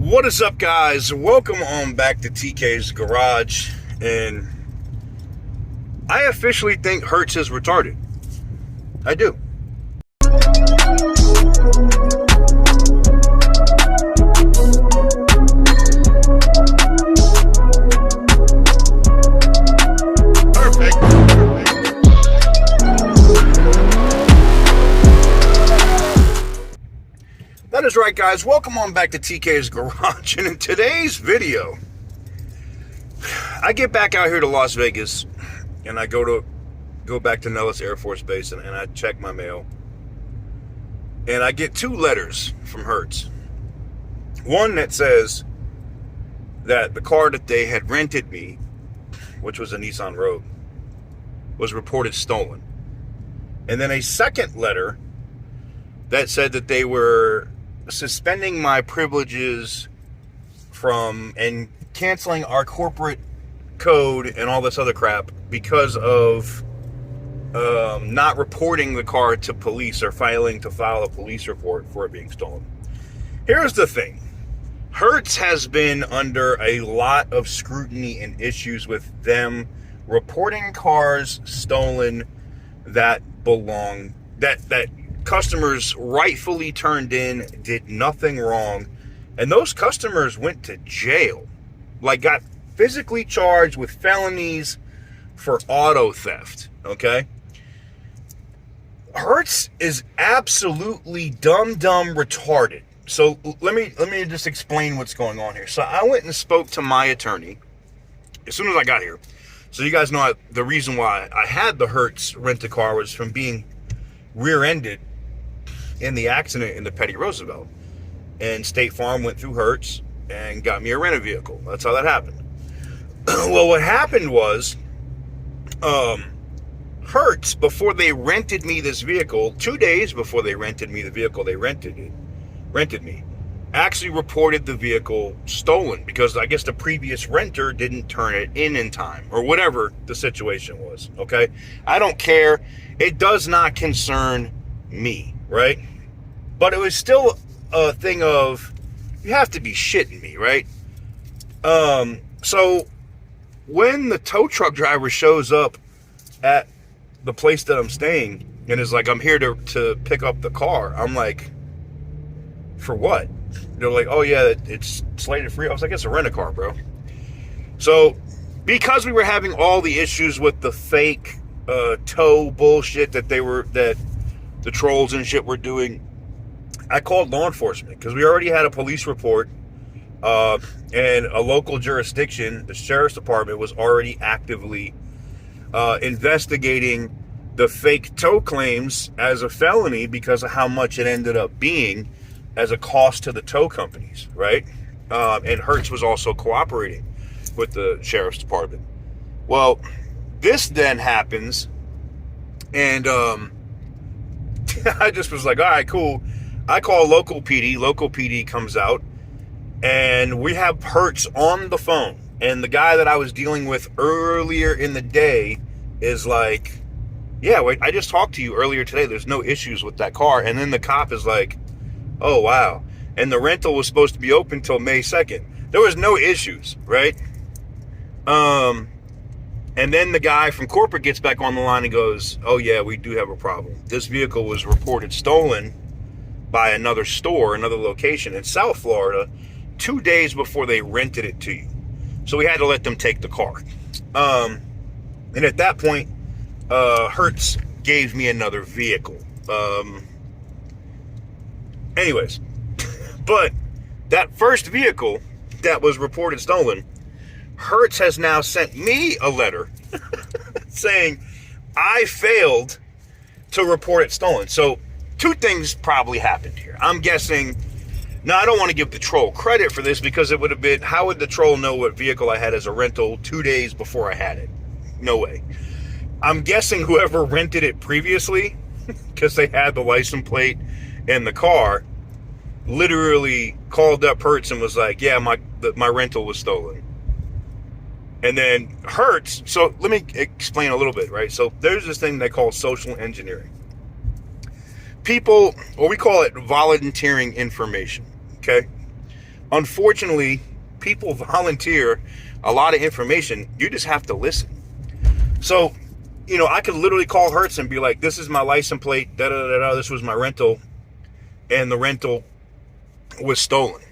What is up, guys? Welcome on back to TK's Garage. And I officially think Hertz is retarded. I do. That is right, guys. Welcome on back to TK's Garage. And in today's video, I get back out here to Las Vegas, and I go back to Nellis Air Force Base, and I check my mail. And I get two letters from Hertz. One that says that the car that they had rented me, which was a Nissan Rogue, was reported stolen. And then a second letter that said that they were suspending my privileges from and canceling our corporate code and all this other crap because of not reporting the car to police or failing to file a police report for it being stolen. Here's the thing. Hertz has been under a lot of scrutiny and issues with them reporting cars stolen that customers rightfully turned in, did nothing wrong, and those customers went to jail, got physically charged with felonies for auto theft. Okay, Hertz is absolutely dumb retarded. So let me just explain what's going on here. So I went and spoke to my attorney as soon as I got here. So you guys know the reason why I had the Hertz rent-a-car was from being rear-ended in the accident in the Petty Roosevelt, and State Farm went through Hertz and got me a rental vehicle. That's how that happened. Well, what happened was Hertz, before they rented me this vehicle, 2 days before they rented me the vehicle, they rented me, actually reported the vehicle stolen because I guess the previous renter didn't turn it in time, or whatever the situation was. Okay, I don't care. It does not concern me, right? But it was still a thing of, you have to be shitting me, right? So when the tow truck driver shows up at the place that I'm staying and is like, I'm here to pick up the car, I'm like, for what? They're like, oh yeah, it's slated for you. I was like, it's a rent-a-car, bro. So because we were having all the issues with the fake tow bullshit that the trolls and shit were doing, I called law enforcement because we already had a police report, and a local jurisdiction, the sheriff's department, was already actively investigating the fake tow claims as a felony because of how much it ended up being as a cost to the tow companies, right? And Hertz was also cooperating with the sheriff's department. Well, this then happens, and I just was like, all right, cool. I call local PD. Local PD comes out, and we have Hertz on the phone. And the guy that I was dealing with earlier in the day is like, yeah, wait, I just talked to you earlier today. There's no issues with that car. And then the cop is like, oh, wow. And the rental was supposed to be open till May 2nd. There was no issues, right? And then the guy from corporate gets back on the line and goes, oh, yeah, we do have a problem. This vehicle was reported stolen by another store, another location in South Florida, 2 days before they rented it to you. So we had to let them take the car. And at that point, Hertz gave me another vehicle. Anyways, but that first vehicle that was reported stolen, Hertz has now sent me a letter saying I failed to report it stolen. So two things probably happened here. I'm guessing, now I don't want to give the troll credit for this because it would have been, how would the troll know what vehicle I had as a rental 2 days before I had it? No way. I'm guessing whoever rented it previously, because they had the license plate and the car, literally called up Hertz and was like, yeah, my rental was stolen. And then Hertz, so let me explain a little bit, right? So there's this thing they call social engineering. People, or we call it volunteering information, okay? unfortunately, people volunteer a lot of information. You just have to listen. So, I could literally call Hertz and be like, this is my license plate, da-da-da-da, this was my rental, and the rental was stolen.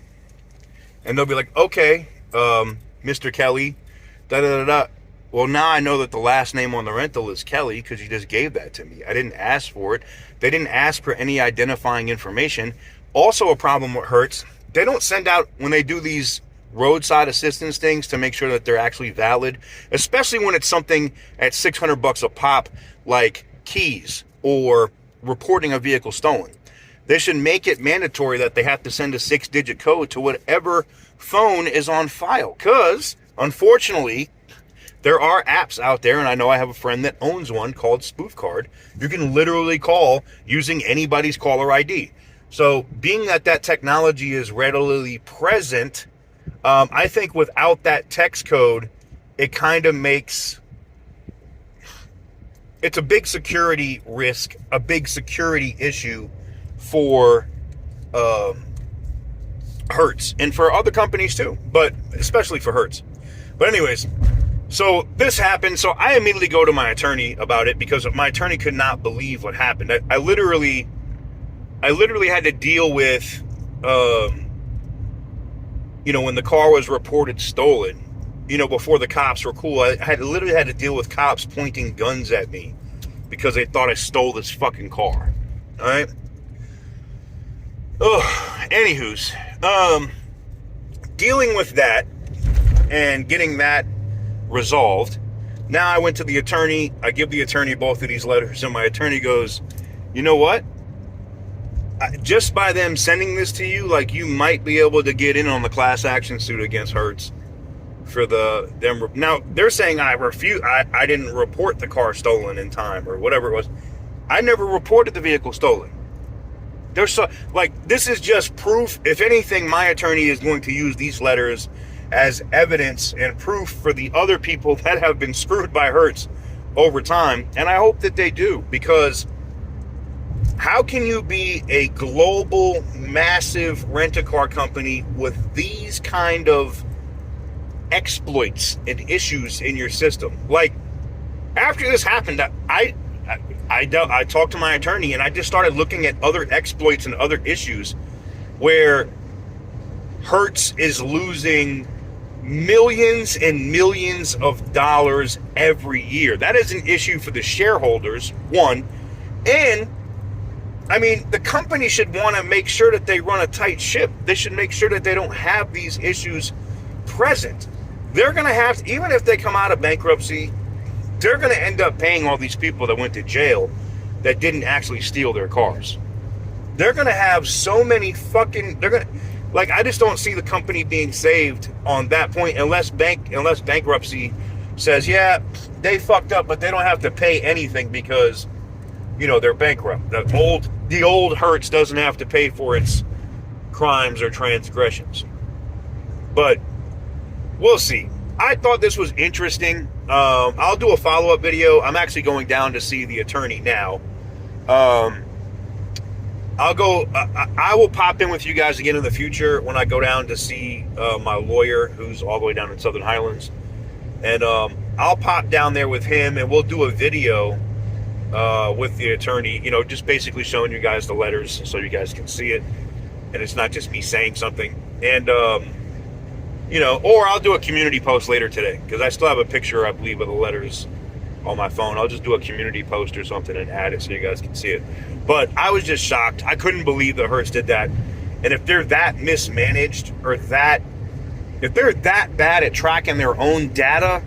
And they'll be like, okay, Mr. Kelly, da-da-da-da. Well, now I know that the last name on the rental is Kelly because you just gave that to me. I didn't ask for it. They didn't ask for any identifying information. Also a problem with Hertz, they don't send out, when they do these roadside assistance things, to make sure that they're actually valid, especially when it's something at $600 a pop, like keys or reporting a vehicle stolen. They should make it mandatory that they have to send a 6-digit code to whatever phone is on file. Because, unfortunately, there are apps out there, and I know I have a friend that owns one called Spoof Card. You can literally call using anybody's caller ID. So, being that technology is readily present, I think without that text code, it kind of makes... It's a big security risk, a big security issue for Hertz, and for other companies too, but especially for Hertz. But anyways, so this happened, so I immediately go to my attorney about it because my attorney could not believe what happened. I literally had to deal with, when the car was reported stolen, before the cops were cool, I literally had to deal with cops pointing guns at me because they thought I stole this fucking car. All right. Oh, anywho's, dealing with that and getting that resolved. Now I went to the attorney. I give the attorney both of these letters, and my attorney goes, you know what? Just by them sending this to you, like, you might be able to get in on the class action suit against Hertz for them. Now they're saying I didn't report the car stolen in time or whatever it was. I never reported the vehicle stolen. This is just proof. If anything, my attorney is going to use these letters as evidence and proof for the other people that have been screwed by Hertz over time. And I hope that they do, because how can you be a global, massive rent-a-car company with these kind of exploits and issues in your system? Like, after this happened, I talked to my attorney, and I just started looking at other exploits and other issues where Hertz is losing millions and millions of dollars every year. That is an issue for the shareholders, one. And, I mean, the company should want to make sure that they run a tight ship. They should make sure that they don't have these issues present. They're going to have to, even if they come out of bankruptcy, they're going to end up paying all these people that went to jail that didn't actually steal their cars. They're going to have so many I just don't see the company being saved on that point unless bankruptcy says, yeah, they fucked up, but they don't have to pay anything because, they're bankrupt. The old Hertz doesn't have to pay for its crimes or transgressions. But we'll see. I thought this was interesting. I'll do a follow-up video. I'm actually going down to see the attorney now. I will pop in with you guys again in the future when I go down to see my lawyer, who's all the way down in Southern Highlands. And I'll pop down there with him, and we'll do a video with the attorney, just basically showing you guys the letters so you guys can see it. And it's not just me saying something. And, or I'll do a community post later today, because I still have a picture, I believe, of the letters on my phone. I'll just do a community post or something and add it so you guys can see it. But I was just shocked. I couldn't believe that Hertz did that. And if they're that mismanaged, or if they're that bad at tracking their own data,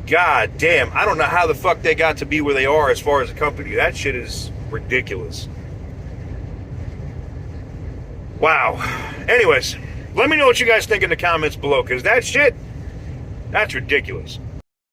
god damn, I don't know how the fuck they got to be where they are as far as a company. That shit is ridiculous. Wow. Anyways, let me know what you guys think in the comments below, because that's ridiculous.